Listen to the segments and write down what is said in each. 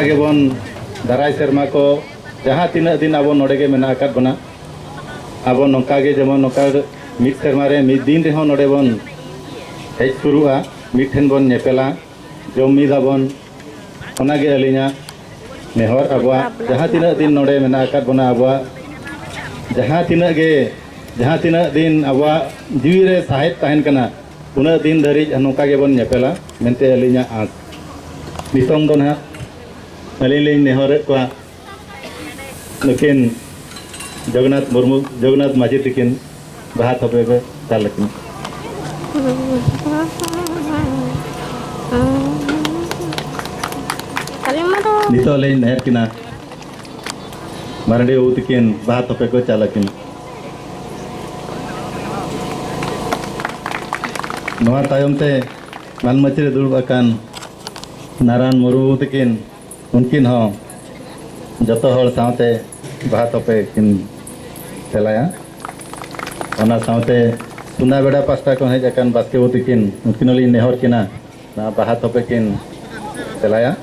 गे बन दाराय सेरमा को जहाँ तीना दिन अब नोड़े गे मेना आकाद बना अब नौका गे जेमन नौका मिड सेरमा रे मिड दिन रेहों नोड़े बन हेज सुरुआ मिड ठेन बन नेपेला जम मिदाबन ओनागे अलिना नेहर अबवा जहाँ तीना दिन नोड़े मेना आकाद बना अबवा जहाँ तीना दिन अबवा जीवी रे साहेब तहन कना उना दिन धरी नौका गे बन नेपेला मेनते अलिना आस नितोंग दो ना अलिन नेहर को नुकिन जगन्नाथ मुर्मू जगन्नाथ माझी तकिन बाहा थपे को चालकिन नितो ले नेहर किना मारडी उतकिन बाहा थपे को चालकिन नवा तायम ते मालमचरे दुर्ब अकान नारायण मुर्मू तकिन उनकिन हो जतो हर सावते बाहा थपे किन तेलाया ओना सावते सुना बेड़ा पास्ता को हेज अकान बास्के उतकिन उनकिन ली नेहर किना ना बाहा थपे किन तेलाया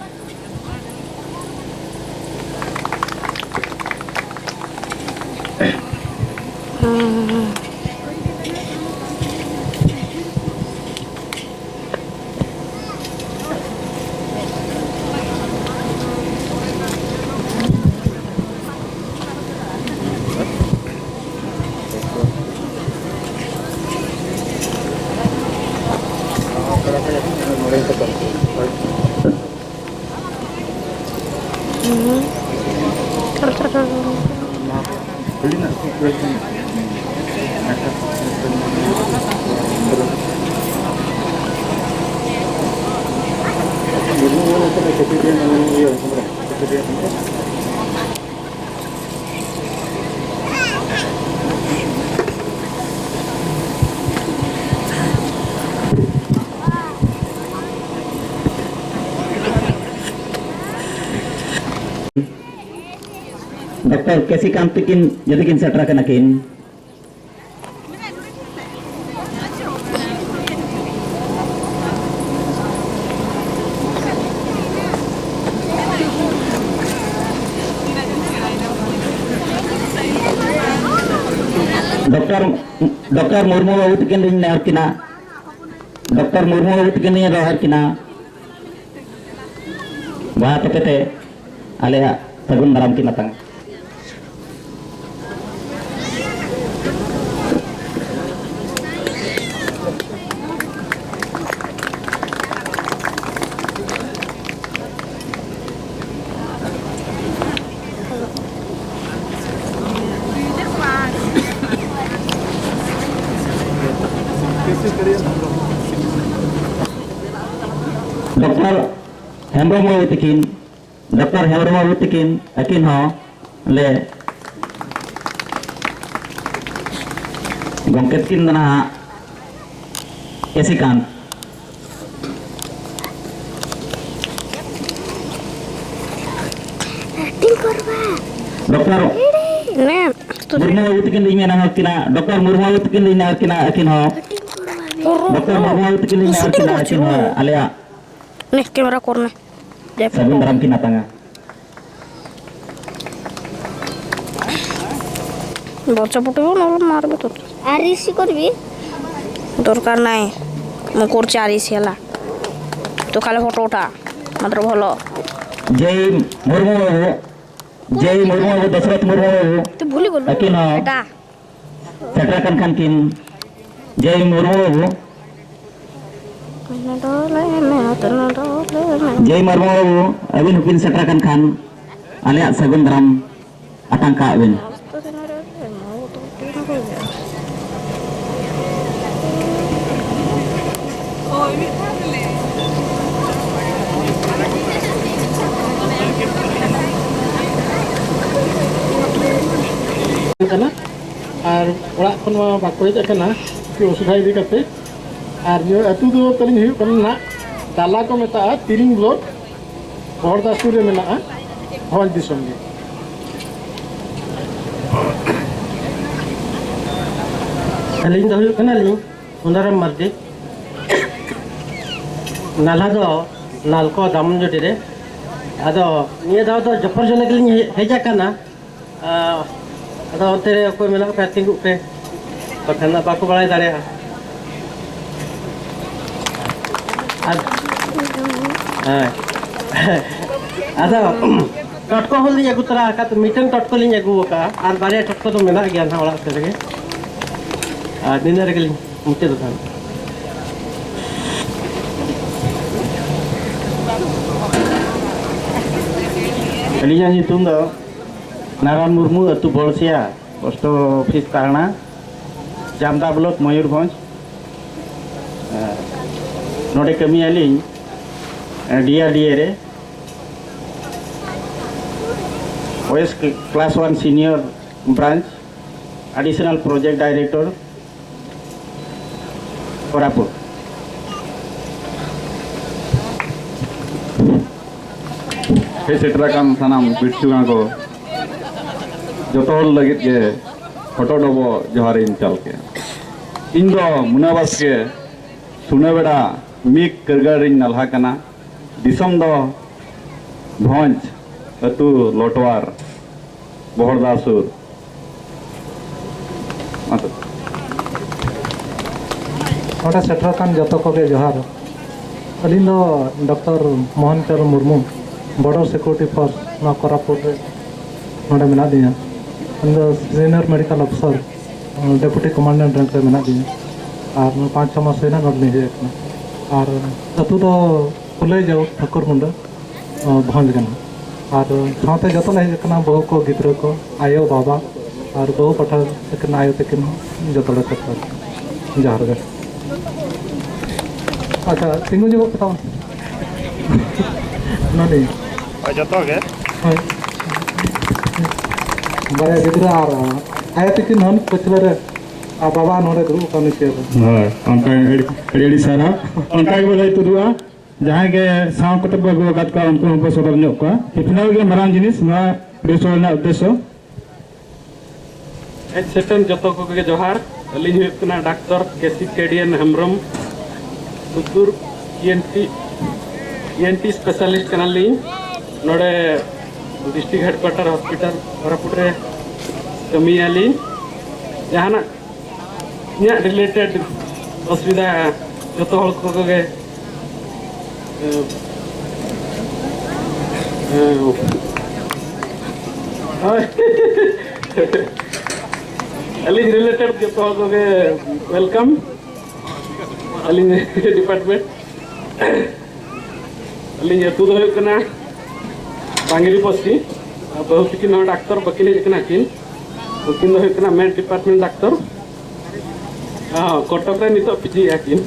डॉक्टर कैसी काम तकिन यदि किन सेटरा कना किन डॉक्टर मुर्मू बाबू तकिन नेहर किना डॉक्टर मुर्मू बाबू तकिन नेहर किना बाहा तपते आले सगुन दाराम किना तंग डॉक्टर हेम्ब्रम बाबू तकिन अकिन हो ले गंकेत किन दना कैसी कान डॉक्टर मुर्मू बाबू तकिन इमेना किना डॉक्टर मुर्मू बाबू तकिन इमेना किना अकिन हो डॉक्टर मुर्मू बाबू तकिन इमेना किना अकिन हो आलेया nih kamera korne sabun dalam kina tanga बच्चा पुटिबो न मारबे तो आरिसी करबी दरकार নাই मु करछि आरिसी हला तो खाली फोटो उठा मात्र भलो जय मुर्मू बाबू दशरथ मुर्मू बाबू तू भूली गलो अकिन हो एटा सेटरा कन किन जय मुर्मू बाबू जय मुर्मू बाबू अबिन हुकिन सेटरा कन खान आले सगुन दाराम आतंका अबिन और ओड़ा खन बाको हेज अकना असुविधा इदी करते और ये अतु दो तलिंग हुई करना दाला को मेता तिरिंग ब्लॉक बहरदासपुर रे मेना भोज दिसम गे अलिंग दो हुई कना लिंग सुंदरम मर्दी नाला दो नालको दामन जोटी रे ᱟᱫᱚ ᱱᱤᱭᱟᱹ ᱫᱷᱟᱣ ᱫᱚ ᱡᱚᱯᱚᱨ ᱡᱚᱱ ᱜᱮᱞᱤᱧ ᱦᱮᱡ ᱟᱠᱟᱱᱟ ᱟᱫᱚ ᱚᱱᱛᱮ ᱨᱮ ᱚᱠᱚᱭ ᱢᱮᱱᱟᱜ ᱯᱮ ᱛᱤᱸᱜᱩᱜ ᱯᱮ ᱵᱟᱠᱷᱟᱱ ᱵᱟᱠᱚ ᱵᱟᱲᱟᱭ ᱫᱟᱲᱮᱭᱟᱜᱼᱟ ᱟᱫᱚ टटको होली अगू तरा का तो मीटन टटको लिंग अगू का और बारे टटको तो मेना गया ना ओड़ा से रे आ दिन रे गली मुते तो था अलिया नितुम दो नारायण मुर्मू अतु बोलसिया पोस्ट ऑफिस कारणा जामदा ब्लॉक मयूरभंज नोडे कमी आली डीआरडीए रे OS class 1 senior branch additional project director Koraput हे सेटराकान सानाम बिटसुगा को जतो हल लगित के फोटो डबो जोहारिन चालके इन दो मुनाबास के सुने बेड़ा मिक करगरिन नलहा कना दिसम दो भंज अतु लोटवार बहरदासुर नोडे सेटरकान जतो कोगे जोहार अलिन दो doctor Mohan Chandra Murmu border security force ना कोरापुट रे नोडे मेना दिया अंदर सीनियर मेडिकल अफसर डेप्यूटी कमांडेंट रैंक रे मेना दिया और 5-6 मास होना नोडे नहीं हेकना और अतु दो खुले जाओ ठाकुर मुंडा भंज गना और साथे जतो ले हेकना बहु को गिद्रो को आयो बाबा और बहु पठा हेकना आयो तकिन जतो ले सकता जहार गे अच्छा तिंगु जो बताओ नहीं जतो के बारे गिद्रा और आयो तकिन हन पछले रे आ बाबा नोरे दुरु कानी के हां अंका एडी सारा अंका के बोले तुदुआ जहां के साव कत बगो गत का उनको हम सदर न्यो का इतना के मरान जिनिस ना प्रेसोल ना उद्देश्य एच सेटन जतो को के जोहार अली हुकना डॉक्टर केसी केडियन हेम्ब्रम सुतुर ईएनटी स्पेशलिस्ट कनाली नोडे डिस्ट्रिक्ट हेडक्वार्टर हॉस्पिटल कोरापुट रे कमियाली जहाना इया रिलेटेड असुविधा जतो हल को के अलिंग रिलेटेड जतो हल को के वेलकम अलिंग डिपार्टमेंट अलिंग अतु दो हुकना बांगरी पोस्टी बहुत किन डॉक्टर बकिन हेकना किन उकिन दो हुकना मेन डिपार्टमेंट डॉक्टर हां कटक रे नितो पीजी आकिन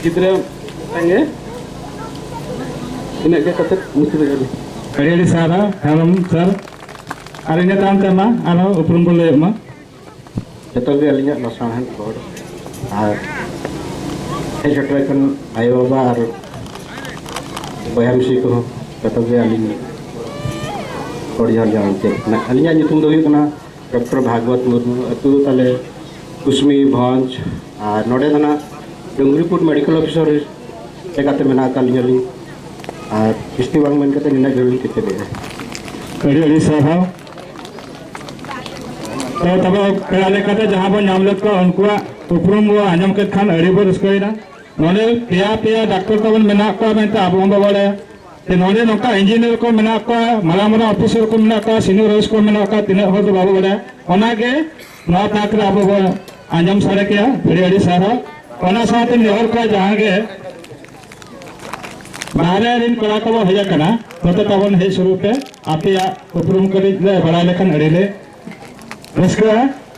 गिद्रे संगे इने के कते मुसिद गली एडी सारा हम सर अरे ने काम करना आनो उपरम बोले मा जतो गे अलिया लसाहन बोर्ड और हे जटरकन आयो बाबा और बयामसी को जतो गे अलिन कोडियाल जानते ना अलिया नितुम दो हुकना डॉक्टर भागवत मुर्मू अतु ताले कुसमी भंज और नोडे दना डुंगरीपुर मेडिकल ऑफिसर एकाते मेना कालियाली और किस्ती बांग मन कते निना जरूरी किते दे एडी सारा तो तब पेड़ा लेकाते जहां बो नाम लेक को उनको उपरुम वो आजम के खान अड़ी बो रस्कोइना नोने पिया पिया डॉक्टर को मेना को मेंता अब हम बाले ते नोने नोका इंजीनियर को मेना को माला माला ऑफिसर को मेना को सीनियर रोज को मेना को तिने हो तो बाबू बड़े ओना के नौ ताकरे अब आजम सारे के एडी सारा ओना साथे निहर को जहां के बारे दिन कड़ा को हेजा कना तो तबन हे शुरू पे आपिया उपरुम करी बड़ा लेखन अड़ीले रस्का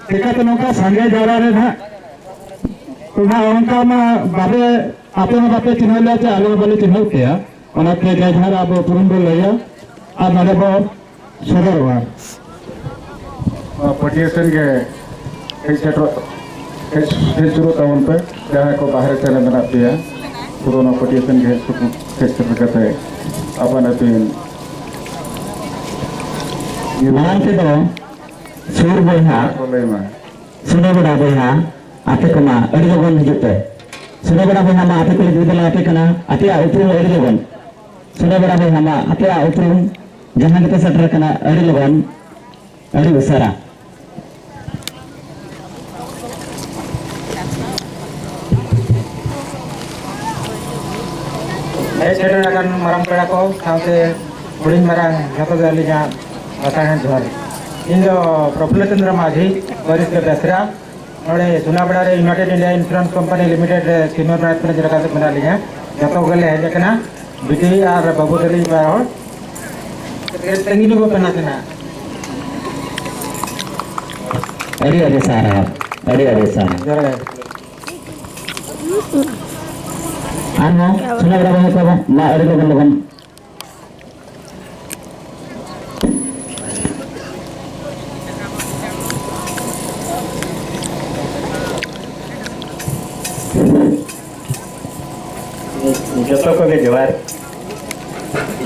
टेकाते नोका संगे जारा रे ना उना उनका मा बाबे आपे मा बापे चिन्हले जे आलो बोले चिन्हल केया ओना के जाधार अब उपरुम बोल लया आ नरे बो सदरवा पटिएसन के शुरू तवन पे जहाँ को बाहर चले मेना पिया पुराना पटिएसन के क्षेत्र कते अपन अतिन मान के दो सुर बोहा बोले में सुने बड़ा बोहा आते कमा अड़ी लोगन हिजुते सुने बड़ा बोहा मा आते को जुदला आते कना आते उपरुम अड़ी लोगन sudah berapa lama apa uprum jangan kita sadarkan ada logon ada besar saya akan marang pera ko saute buling marang jatuh dalinya asahan johar Indo Prabhupada Chandra Majhi Waris ke Dasra और सुनाबड़ा रे United India insurance company limited senior price manager का से बना लिया जतो गले है जकना बिटी और बाबू दली बार तंगिनी को पना से ना अरे सारा जरा ano sudah berapa lama kau mak ada logon जतो को के जवार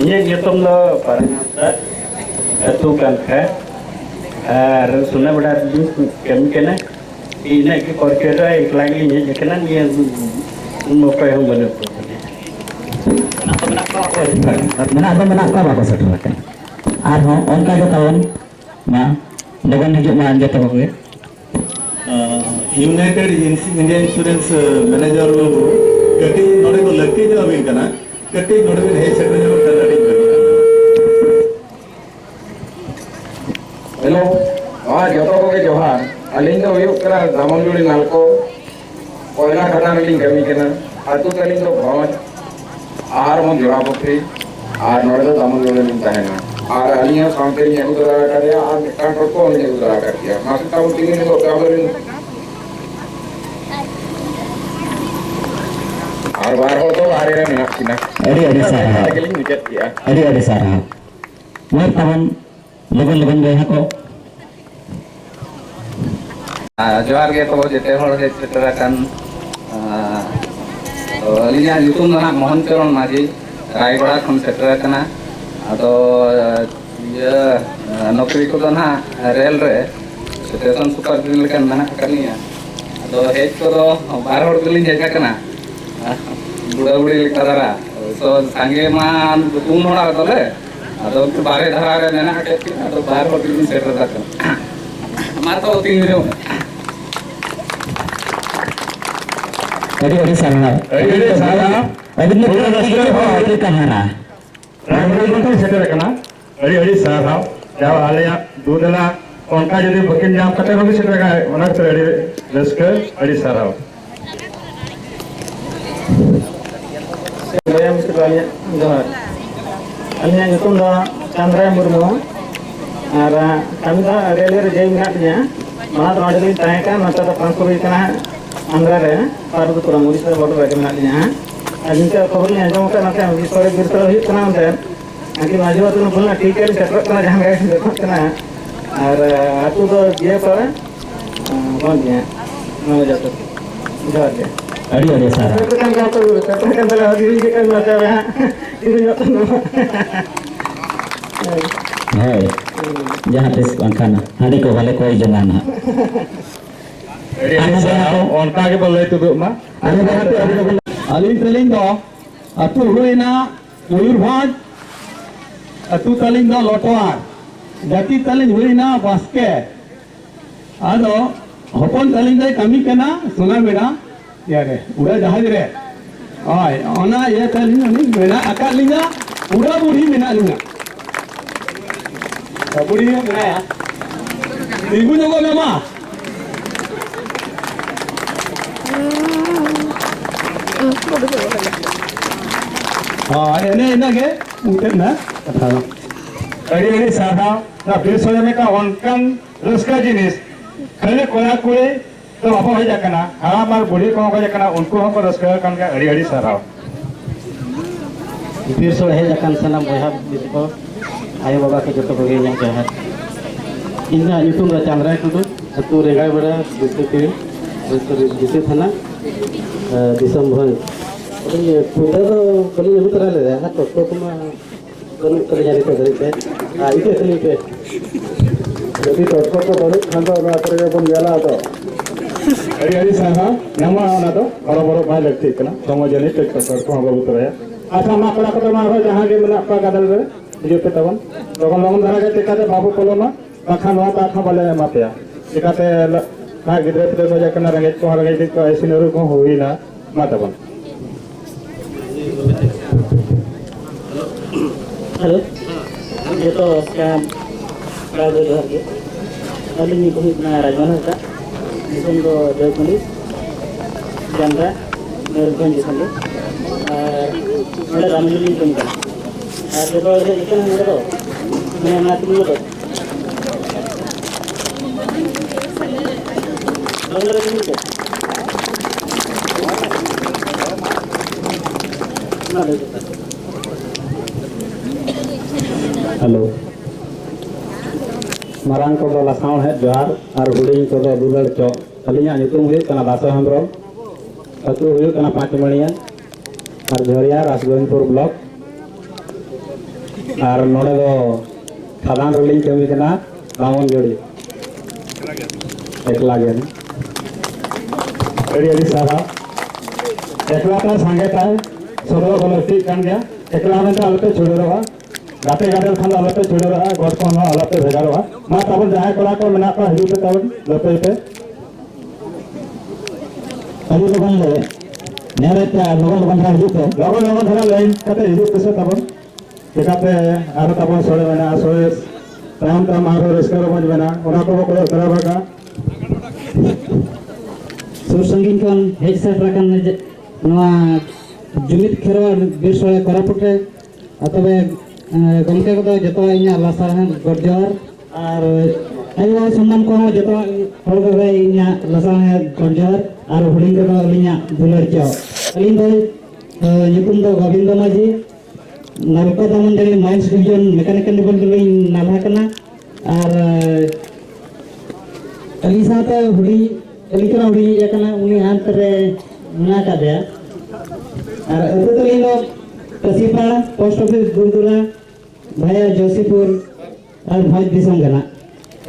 ये जतम लो परनाता अतु कान है और सुना बड़ा कम के ना इने के करकेटा एक लागी ये जकना ये मोपे हम बने mana apa kau sadarkan arho onka jo tahun ma logon hijuk ma anja tahu ke United India insurance manager कटी नोड़े को लकी जो अभी कना कटी नोड़े में है सेक्टर जो कनाडी हेलो जतो को के जोहार अलिंग दो हुयुग कना दामनजुड़ी नालको कोयला खदान लिंग कमी कना अतु तलिंग दो भवन आहार मन जोड़ा पत्री आर नोड़े दो दामनजुड़ी लिंग तहना आर अलिंग साउंटे ने उदरा कर दिया आर कांट्रोल को ने उदरा कर दिया मासुता उतिंग ने को काबरिन आर बार हो तो आरे रे मिना किना ada sarah लिंग निकट किया ada sarah war tahun logon gaya ko जोहार के तो जेते हर हे सेटरा कान अलिया ᱧᱩᱛᱩᱢ ᱫᱚ ᱱᱟᱜ ᱢᱳᱦᱚᱱ ᱪᱚᱨᱚᱱ ᱢᱟᱹᱡᱷᱤ ᱨᱟᱭᱜᱚᱲᱟ ᱠᱷᱚᱱ ᱥᱮᱴᱮᱨ ᱟᱠᱟᱱᱟ ᱟᱫᱚ ᱤᱭᱟᱹ ᱱᱚᱠᱨᱤ ᱠᱚᱫᱚ ᱱᱟᱜ ᱨᱮᱹᱞ ᱨᱮ ᱥᱴᱮᱥᱚᱱ ᱥᱩᱯᱟᱨᱵᱷᱟᱭᱡᱟᱨ ᱞᱮᱠᱟ ᱢᱮᱱᱟᱜ ᱟᱠᱟᱫᱤᱧᱟ ᱟᱫᱚ ᱦᱮᱡ ᱠᱚᱫᱚ ᱵᱟᱨ ᱦᱚᱲ ᱜᱮᱞᱤᱧ ᱦᱮᱡ ᱟᱠᱟᱱᱟ बुढ़ा बुढ़ी लेका दारा तो सांगे मान तुम होना तले अदो बारे धारा रे नेना के अदो बाहर हो दिन सेटर तक हमार तो तीन मिनट ada sarah ada लोग कहाना रामगढ़ सेटर कना अड़ी सारा जाव आलेया दूधला उनका यदि बकिन जाम कते होगी सेटर का ओना तो अड़ी रस्क अड़ी सारा saya mesti balik johar alnya nyutum do Chandra Murmu ar kami da railway jai minat nya mana do ade din tahe kan mata da transfer hui kana andhra re Parvatipuram Odisha border re minat nya alin ka khabar nya jom kana ta bisore birsar hui kana onte aki majwa tu bolna ठीक है shutter kana jahan ga dekho kana ar atu do je pare bon nya no jato johar ke ada sarah kan ka to kan dala diri ke kan mata ha diri nyot hai jahat tes angkana hari ko bale koi jangan अड़ी सारा उनका के बोले तो मा अलिंग तलिंग दो अतु हुईना मयूरभंज अतु तलिंग दो लोटवार जाति तलिंग हुईना बास्के आदो हपन तलिंग दे कमी कना सुना बेड़ा यारे उड़ा जहाज रे ओय ओना ये तलिंग नि मेना आका लिंगा उड़ा बुढ़ी मेना लिंगा बुढ़ी मेना या तिगु जगो मेमा एने के उठे ना कथा अड़ी सारा ना बिरसोय में का उनकन रस्का जिनिस खाली कोया कोई तो आप हो जाकना हां मार बुढ़ी को हो जाकना उनको हम रस्का कन का अड़ी सारा बिरसोय हे जाकन सनम बहा बिको आयो बाबा के जतो को गे जोहार इन्ना ᱧᱩᱛᱩᱢ ᱫᱚ ᱪᱟᱸᱫᱽᱨᱟᱭ ᱴᱩᱰᱩ ᱟᱹᱛᱩ ᱨᱮᱸᱜᱟᱭ ᱵᱮᱲᱟ ᱡᱤᱥᱮ ᱛᱷᱟᱱᱟ ᱫᱤᱥᱚᱢ ᱵᱷᱚᱸᱡ ᱯᱩᱛᱷᱟᱹ ᱫᱚ ᱵᱟᱹᱞᱤᱧ ᱟᱹᱜᱩ ᱛᱚᱨᱟ ᱞᱮᱫᱟ ᱦᱟᱸᱜ ᱴᱚᱴᱠᱚ ᱠᱚᱢᱟ ᱵᱟᱹᱱᱩᱜ ᱛᱟᱹᱞᱤᱧᱟ ᱱᱤᱛᱚᱜ ᱫᱷᱟᱹᱨᱤᱡ ᱛᱮ ᱤᱫᱤ ᱛᱟᱹᱞᱤᱧ ᱯᱮ ᱡᱩᱫᱤ ᱴᱚᱴᱠᱚ ᱠᱚ ᱵᱟᱹᱱᱩᱜ ᱠᱷᱟᱱ ᱫᱚ ᱚᱱᱟ ᱠᱚᱨᱮ ᱵᱚᱱ ᱧᱮᱞᱟ ᱟᱫᱚ अड़ी सारा नामा ओना दो बड़ो बड़ो भाई लगती कना समाज ने टेक कर को बाबू तरया अच्छा मा कड़ा को मा जहां के मेना पा गादल रे हिजु पे तबन लगन धारा के टेकाते बाबू पोलोमा बाखा नवा ताखा बाले मा पे टेकाते ना गिद्रे पे तो जकना रंगे को ऐसिनरु को होइना मा तबन हेलो ये तो क्या राज जोहर के अली को इतना राजमान होता निसम को जयकुंडी जानरा मयूरभंज संगे और रामलीला को निकल और जो है इतना मेरे को मैं ना तुम लोग बंदर के निकल ना देखो हेलो मारांग को लासाव है जोहार और हुडिंग को दुलड़ चो अलिया नितुम हुई कना दासो हेम्ब्रम अतु हुई कना पाँचमणिया और झरिया राजगोविंदपुर ब्लॉक और नोड़े दो खादान रलिंग कमी कना रामन जोड़ी एकला गेन अड़ी अड़ी सारा एकला का संगे ताय सोलो बोलो ठीक कान गया एकला में तो अलते छोड़ रहा गाते गाते खान अलते छोड़ रहा गॉड को ना अलते भेजा रहा मा तबन जहां कोला को मेना का हिजु पे तबन लपे पे अभी लोगन ले नेरे ते लोगन हिजु पे लगन धरा लाइन कते हिजु पे से तबन टेकाते आरो तबन सोड़े मेना सोड़े ताम ताम आरो रेस्कर मज मेना ओना को को करा बाका सुर संगीन कन हेज सेट रकन नवा जुमित खेरवा बीर सोले कोरापुट रे अतबे गमके को जतो इना लासा है गडजर और आयो सम्मान को जतो हर गरे इना लासा है गडजर और हुडिंग को अलिया दुलर चो अलिन दो युकुम दो गोविंद माजी नलका दामन जरी माइंस डिवीजन मैकेनिकल लेवल के लिए नाला कना और अली साथे हुडी अलिकरा हुडी एकना उनी आंतरे ना का दे और अतो तो इन कसीपाड़ा पोस्ट ऑफिस गुरुदुरा भाया जोशीपुर और भाई दिसम गना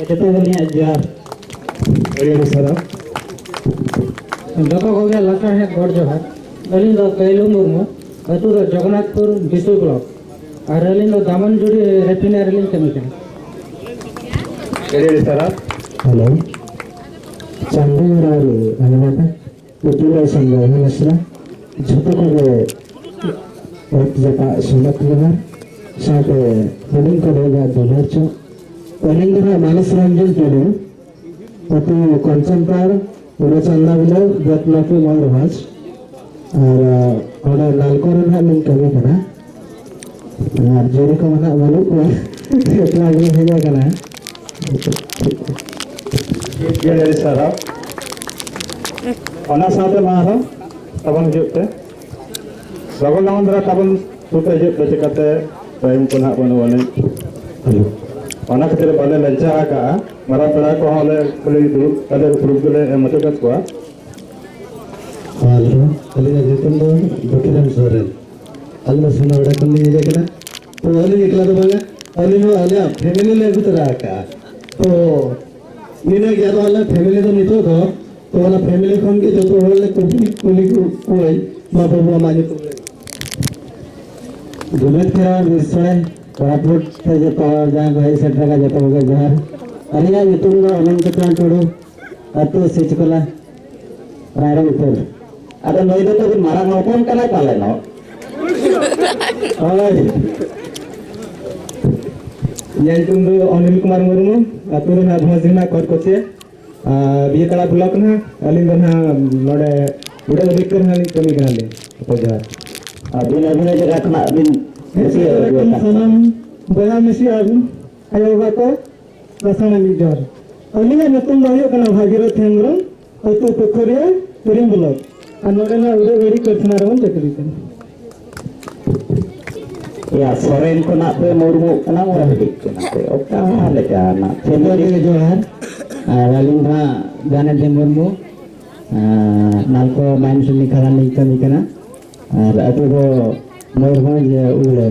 जतो बलिया जोहार अड़ी अड़ी सारा जतो हो गया लका है गड़ जोहार अलिन दो कैलू मुर्मू अतु दो जगन्नाथपुर बिसु ब्लॉक और अलिन दो दामन जुड़ी रेफिनरी लिंक कमी अड़ी अड़ी सारा हेलो चंद्रराव अनवाता उतुरा संग हलसरा झतो को एक जगह सुनत लगा साथे हुडिंग को देगा दुलड़ चो अलिन दरा मानस रंजन टोडू अतु कंचनपार उड़े चंदा बिलो जतनापु मयूरभंज और ओडे नालकोर ना लिंक कमी कना और जोड़ी को मना बोलू को एकला गे हेजा कना ये अड़ी सारा ओना साथे मारो तबन हिजु पे लगन लगन धरा तबन सुते हिजु पे चिकाते टाइम को ना बनो वाले ओना खातिर बाले लंचा का मारा पेड़ा को हले कुली दु कदे ग्रुप गले मचकत को हेलो अलिना जितन दो दोकिरम सोरेन अल्ला सुना बड़ा कुली जे कना तो अली निकला तो बाले अली नो अलिया फैमिली ले गुतरा का तो नीने गया वाला फैमिली तो नितो तो वाला फैमिली खन के जो तो वाले कुली कोई मा बाबू माने तो दुलत खेरा विश्वाय कोरापुट से जो तो जहां भाई सेट का जो तो हो गया जोहार अलिया नितुन नो अनंत प्राण टोडू अतो सिचकला रायरंग पुर अरे नई तो मारा नौकन कना पाले नो ओय यंतुन दो अनिल कुमार मुर्मू अतुर ना भोजना कोट कोचे बिये कड़ा ब्लॉक ना अलिन दना नोडे उडे विक्टर ना कमी गनाले तो जोहार अभी अभी जगह खना अभी सनम बया मिसी आगु आयोगा को रसना मी जोर अलिया नतुम दयो कना भागीरथ हेम्ब्रम अतु पोखरिया तिरिंग ब्लॉक अनोडे ना उडे वेरी करथना रवन चकरी कन या सोरेन को ना पे मुर्मू कना मोरा हिक कना पे ओका लेका ना फैमिली जोहार और अलिंदा जाने दे मुर्मू नालको माइंस लिखा नहीं कमी कना और अतु दो मयूरभंज उड़े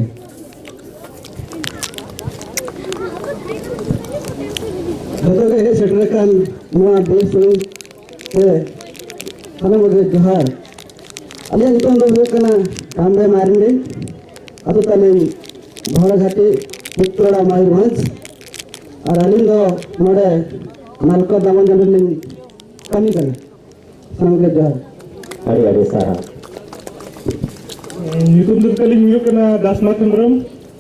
जतो के सेटर कान नुआ देश के हने बगे जोहार अलिया नितों दो हुए कना कामरे मारेंगे अतो तले भोरा घाटी पिक्तोड़ा मयूरभंज और अलिंग दो नोडे नालको दामन जंडलिंग कमी करना सामने जोहार अरे अरे सारा nyutum do kali huyuk kana Dasma Tundrum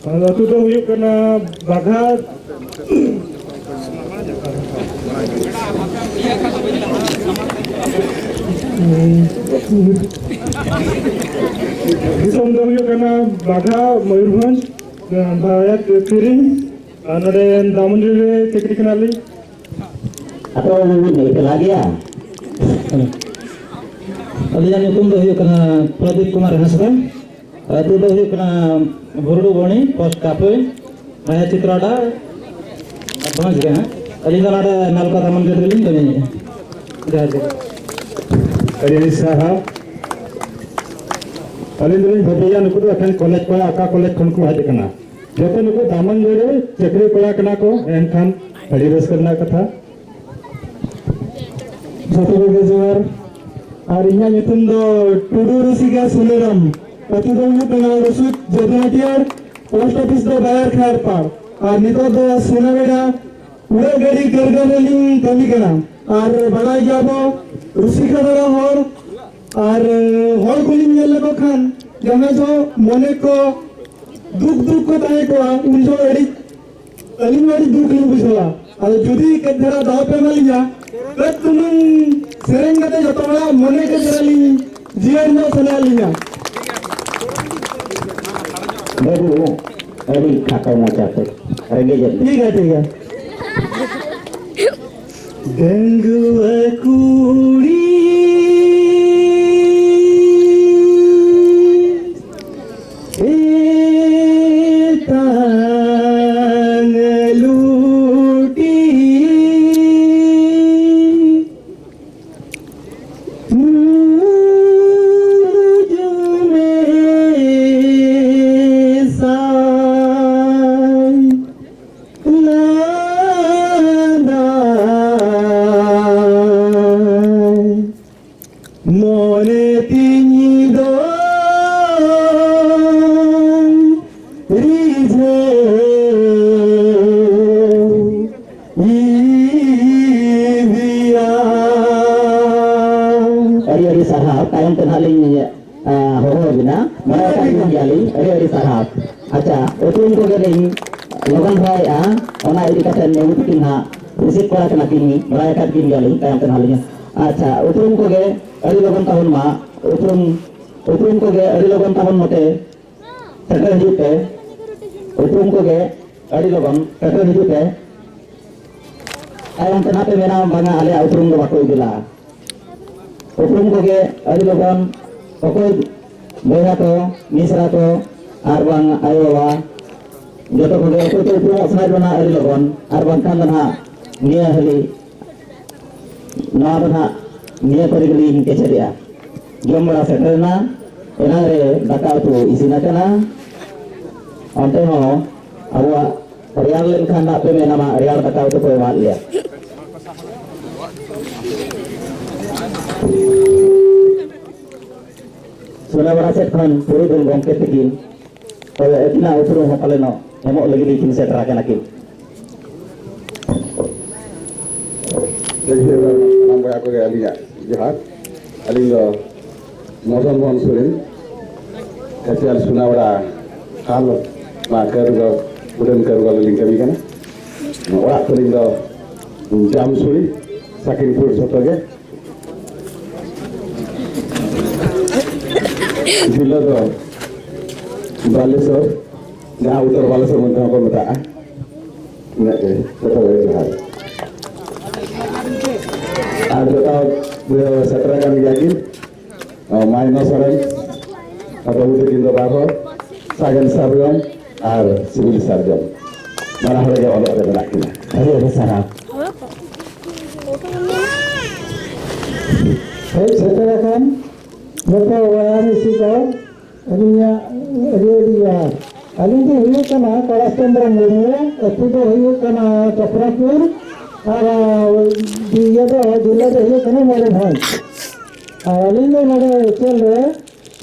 atu do huyuk kana Bagha disam do huyuk kana Bagha Mayurbhanj Bhayat Kiring node Damanjuli re chekri kanali atau ini lagi ya अलिया नितुम दो हुई कना प्रदीप कुमार हंसदा अतु दो हुई कना बुरुडु बणी पोस्ट कापे माया चित्राडा पहुंच गए हैं अलिया नाडा नालका दामन जडलिंग कने जाजे अरे साहा अलिंग दो भबिया नुकु दो अखन कॉलेज को आका कॉलेज खन को हाज कना जते नुकु दामन जरे चक्री कोला कना को एनखान अड़ी रस करना कथा जते को जोर और इन्हें नितुम दो टुडू रुसिका सुलेरम अति दो युतना रसुत जदनाटियार पोस्ट ऑफिस दो बायर खार पार और नितो दो सुनावेड़ा उड़े गड़ी करगरेलिंग कमी कना और बड़ा जाबो रुसिका दरा होर और होर कुलिंग येले को खान जमे जो मने को दुख दुख को ताए को उन जो एडी अलिंगड़ी दुख लिंग बुझला और जुदी के धरा दाव पे मलिया तब तुम सेरेंगते जो तोड़ा मने के जरली जीवन में सना लिया baru hari kakak mau capek harga jadi ठीक है गंगवा कुड़ी hari sahab tayang tenhaling hoho bina mereka ini jali hari sahab acha utun ko galing logan bhai ona iri kata nemu kinha receive kora kana kini mereka kin jali tayang tenhaling acha utun ko ge ari logan tahun ma utun ko ge ari logan tahun mote setter hijute utun ko ge ari logan setter hijute tayang tenape mena banga ale utun do bako idila उपरुम को के अड़ी लोगन ओको बोया तो मिसरा तो are बांग Iowa जतो को के ओको तो उपरुम असनाय बना अड़ी लोगन आर बांग खान ना निया हली ना बना निया परिगली हिंके चरिया जम बड़ा सेटरना एना रे दाका तो इसिना कना अंते हो अबवा परियार लेन खान ना पे मेना मा रियार दाका तो कोई मार लिया Sunawara set kan puri dun gongke tikin kalau etina upuru hopaleno emok lagi di set rakan akin jadi nama aku ke Alia Jihad Alia Mozam Bom Surin kasihan Sunawara kalau makar go udan kerja lagi kami kan orang paling do jam suri sakin pur sotoge जिला तो बालेश्वर जहाँ उत्तर बालेश्वर मंदिर को बताया नहीं तो वही जहाँ आज बताओ सेटरा का मियागी माइनस सरल atau udah kinto baru sagan sarjam ar civil sarjam mana harga oleh ada lagi ada sarap सेटरा kan Bapak wayang siko, adinya dia, alin tu hiu kana kelas tembang mulu, itu tu hiu kana Caprapur, ada dia tu hiu kana Mayurbhanj, alin tu nade cel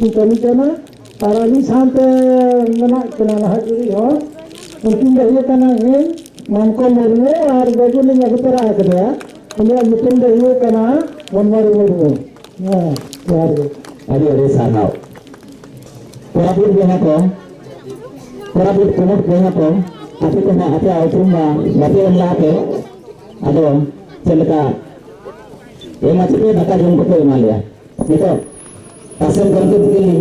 kami kena para ni sampai menak kena lah jadi ho mungkin dah kena ni mangko murni ar baju ni aku terah kerja ini mungkin dah kena monmari murni nah biar ada sanau koraput promote dengan ko tapi kena apa cuma mati Allah ke ada celaka ये मछली बता जम को मालिया देखो पासन करके begini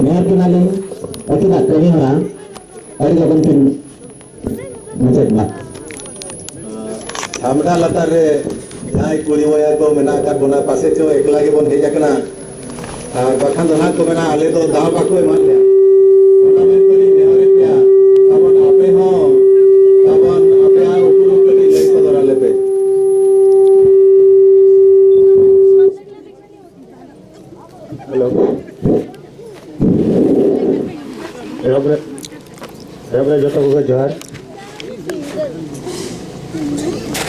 मेहर के नाले अति ना कमी हरा अरे लगन तीन मुझे ना हमरा लतार रे जाय कुली वया को मेना का बोना पासे चो एकला के बन हेजा कना बखान दना को मेना आले तो दाव बाको मान ले ओना में करी नेहरे क्या तबन आपे हो तबन आपे आ उपरू करी ले को दरा लेबे हेलो एबरे जतो को जोहार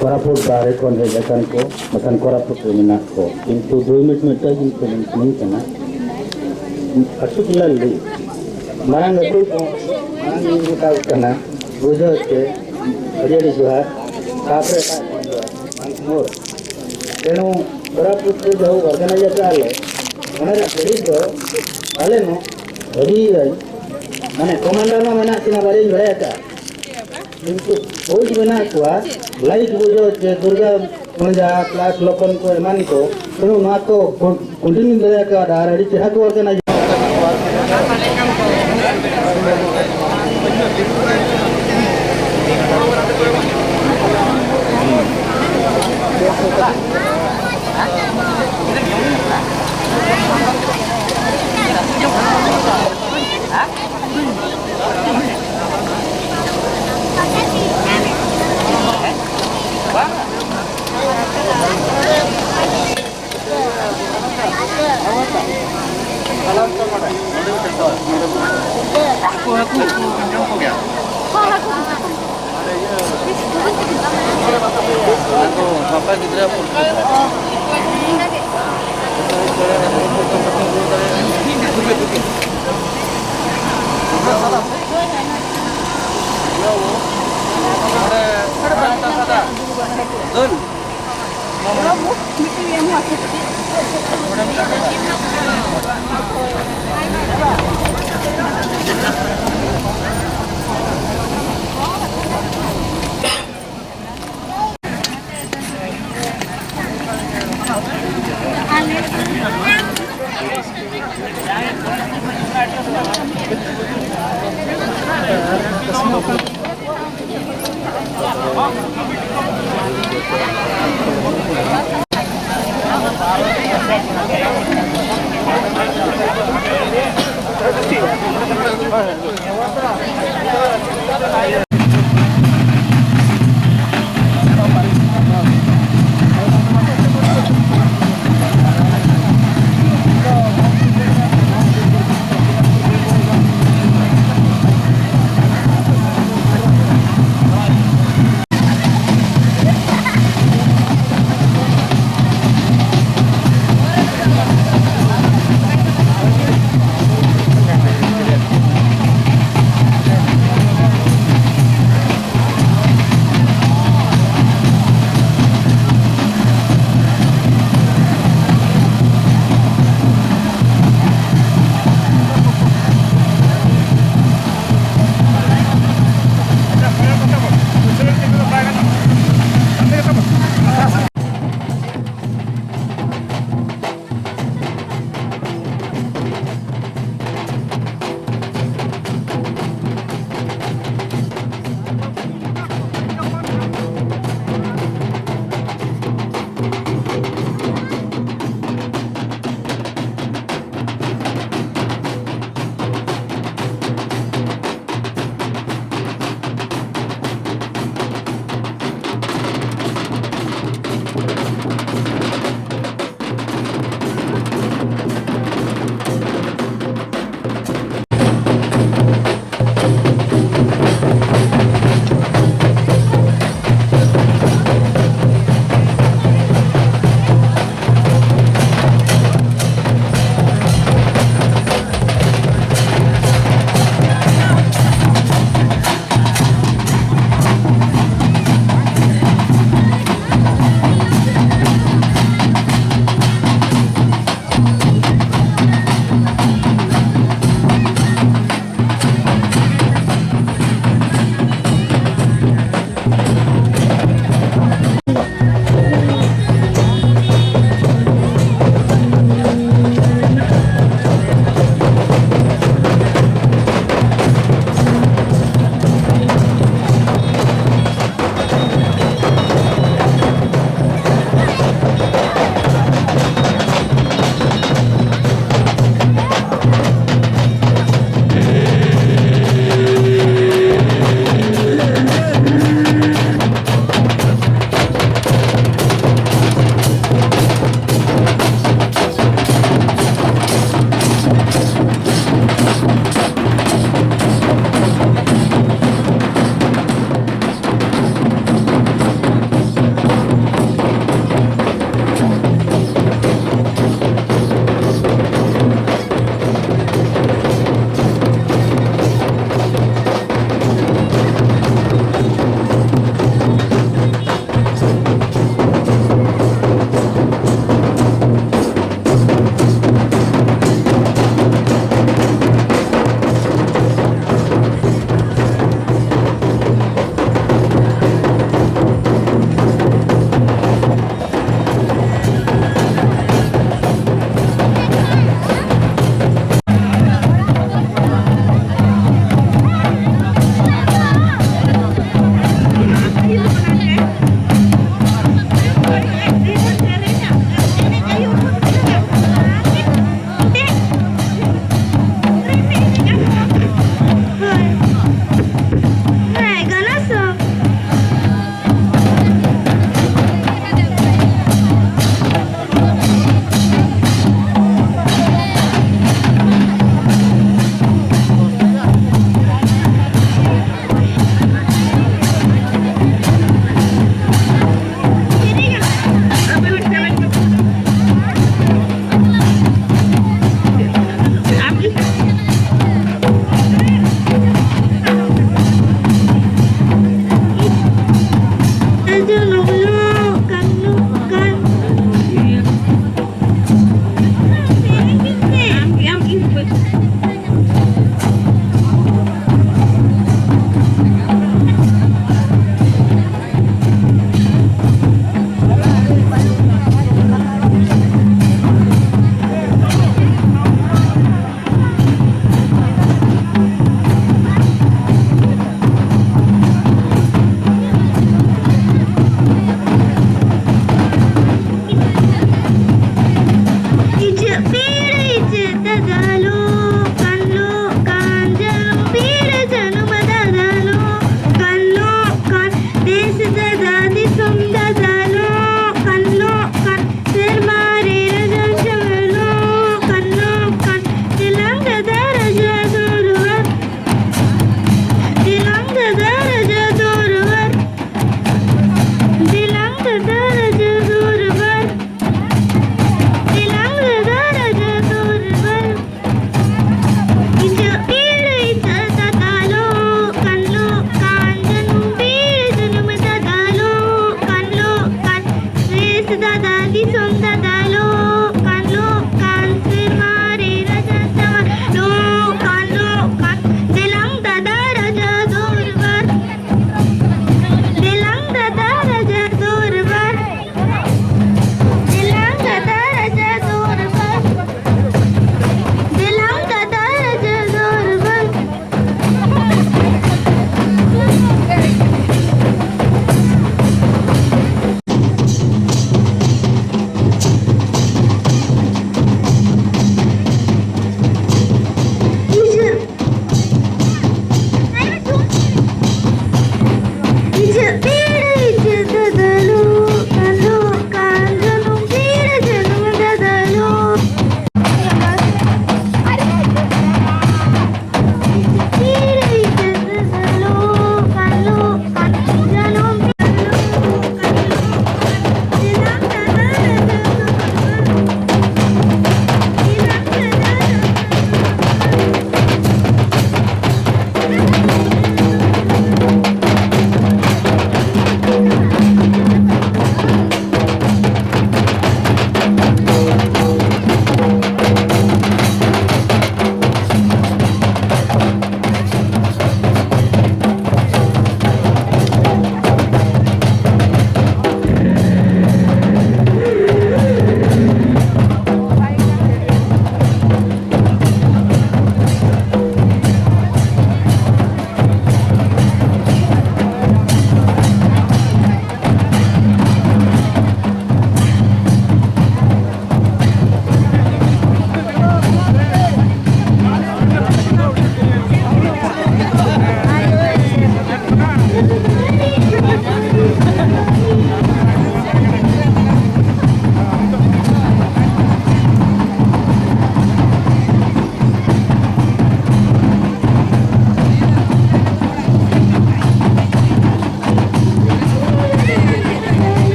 कोरापुट बारे कोन है जकन को मकन कोरापुट मिना को किंतु 2 मिनट में तक इनको नहीं करना अटुकला ले मांग को मांग का करना बुझो के अरे जोहार कापरे का मोर तेणु कोरापुट जो ऑर्गेनाइजर आले ओनरा गरीब दो आले नो गरीब माने कमांडर मा मेना तिना बारे बड़े का किंतु कोई बना कुआ लाइक बुझो जे दुर्गा पूजा क्लास लोकन को एमान को तेणु ना तो कंटिन्यू दया का डायरेक्ट चेहरा को ऑर्गेनाइज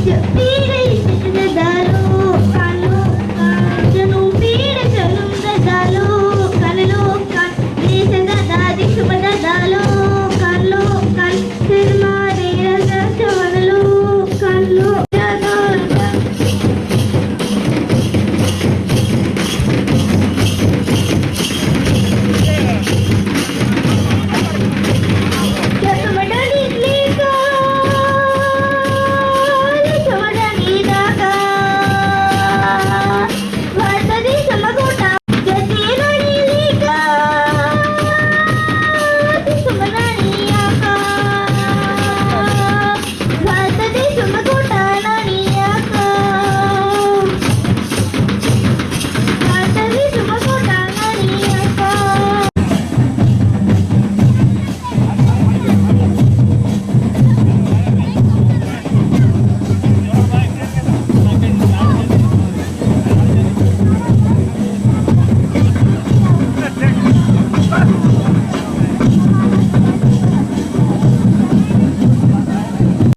Speed